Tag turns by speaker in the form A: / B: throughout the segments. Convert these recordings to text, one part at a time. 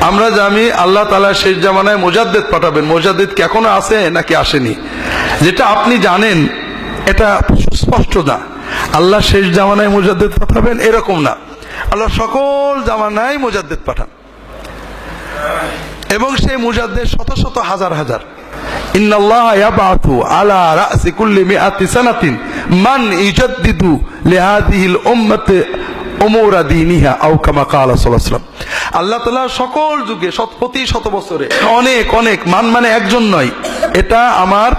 A: আমরা জানি আল্লাহ তাআলা শেষ জামানায় মুজাদ্দিদ পাঠাবেন। মুজাদ্দিদ কি এখনো আছে নাকি আসেনি? যেটা আপনি জানেন এটা সুস্পষ্ট না। আল্লাহ শেষ জামানায় মুজাদ্দিদ পাঠাবেন এরকম না, আল্লাহ সকল জামানায় মুজাদ্দিদ পাঠান, এবং সেই মুজাদ্দিদ শত শত হাজার হাজার। ইন্নাল্লাহ ইয়াবআতু আলা রাসি কুল্লি মিআতি সানাতিন মান ইউজাদ্দিদু লিহাদিহিল উম্মতি উমুরা দীনিহা আও কামা ক্বালা সাল্লাল্লাহু আলাইহি ওয়াসাল্লাম। আল্লাহ তাআলা সকল যুগে প্রতি শত বছরে অনেক অনেক মান মানে একজন নয়, এটা আমার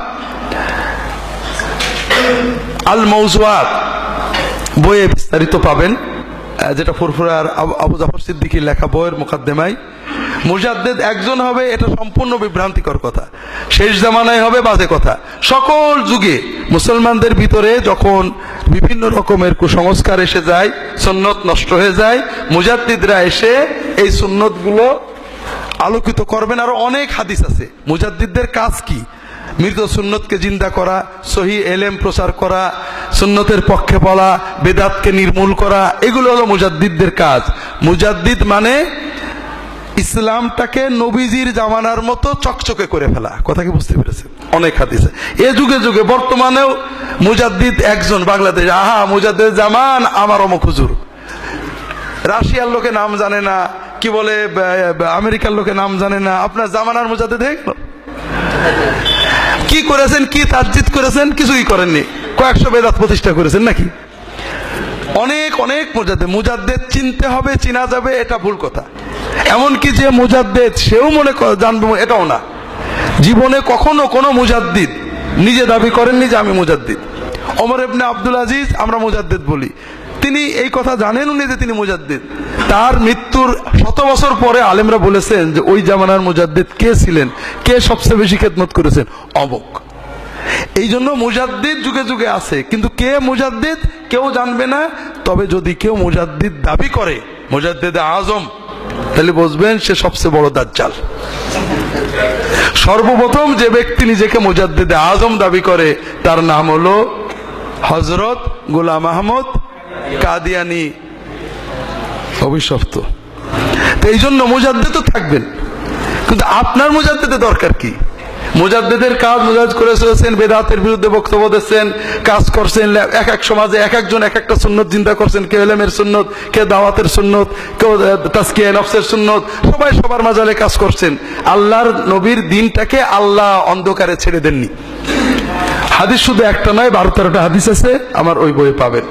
A: আল মাওজুআত বইয়ে বিস্তারিত পাবেন, যেটা ফুরফুরার আবু জাফর সিদ্দিকীর লেখা বইয়ের মুকাদ্দিমায়। মুজাদ্দিদ একজন হবে এটা সম্পূর্ণ বিভ্রান্তিকর কথা, শেষ জামানায় হবে বাজে কথা। সকল যুগে মুসলমানদের ভিতরে যখন বিভিন্ন রকমের কুসংস্কার এসে যায়, সুন্নত নষ্ট হয়ে যায়, মুজাদ্দিদরা এসে এই সুন্নতগুলো আলোকিত করবেন। আরো অনেক হাদিস আছে। মুজাদ্দিদদের কাজ কি? মৃত সুন্নতকে জিন্দা করা, সহি এলেম প্রচার করা, সুন্নতের পক্ষে বলা, বেদাতকে নির্মূল করা, এগুলো হলো মুজাদ্দিদদের কাজ। মুজাদ্দিদ মানে ইসলামটাকে নবীজির জামানার মতো চকচকে করে ফেলা। কথা কি বুঝতে পেরেছেন? অনেক হাদিসে এ যুগে যুগে বর্তমানেও মুজাদ্দিদ একজন বাংলাদেশ, আহা মুজাদ্দিদ জামান আমার অমুক হুজুর। রাশিয়ার লোকে নাম জানে না, কি বলে আমেরিকার লোকে নাম জানে না, আপনার জামানার মুজাদ্দিদ হয়ে গেল। কি করেছেন? কি তাসজিদ করেছেন? কিছুই করেননি। কয়েকশো বেদাত প্রতিষ্ঠা করেছেন নাকি? অনেক অনেক মুজাদ্দিদ চিনতে হবে, চিনা যাবে, এটা ভুল কথা। এমনকি যে মুজাদ্দিদ সেও মনে জানবে এটাও না। জীবনে কখনো কোনো মুজাদ্দিদ নিজে দাবি করেননি যে আমি মুজাদ্দিদ। ওমর ইবনে আব্দুল আজিজ আমরা মুজাদ্দিদ বলি, তিনি এই কথা জানেন উনি যে তিনি মুজাদ্দিদ। তার মৃত্যুর 100 বছর পরে আলেমরা বলেছেন যে ওই জামানার মুজাদ্দিদ কে ছিলেন, কে সবচেয়ে বেশি খেদমত করেছেন, অমুক। এই জন্য মুজাদ্দিদ যুগে যুগে আছে, কিন্তু কে মুজাদ্দিদ কেউ জানবে না। তবে যদি কেউ মুজাদ্দিদ দাবি করে, মুজাদ্দিদ আজম, তাহলে বুঝবেন সে সবচেয়ে বড় দাজ্জাল। সর্বপ্রথম যে ব্যক্তি নিজেকে মুজাদ্দিদ আজম দাবি করে তার নাম হলো হযরত গোলাম আহমদ কাদিয়ানী, অভিশপ্ত। তো এই জন্য মুজাদ্দিদ তো থাকবেন, কিন্তু আপনার মুজাদ্দিদের দরকার কি? মুজাদ্দিদের কাজ মুজাদ্দিদ করে চলেছেন, বেদাতের বিরুদ্ধে বক্তব্য দিচ্ছেন, কাজ করছেন। এক এক সমাজে এক একজন এক একটা সুন্নত চিন্তা করছেন, কেউ ইলমের সুন্নত, কেউ দাওয়াতের সুন্নত, কেউ তাজকিয়া নফসের সুন্নত, সবাই সবার মাজালে কাজ করছেন। আল্লাহর নবীর দিনটাকে আল্লাহ অন্ধকারে ছেড়ে দেননি। হাদিস শুধু একটা নয়, 12-13টা হাদিস আছে, আমার ওই বইয়ে পাবেন।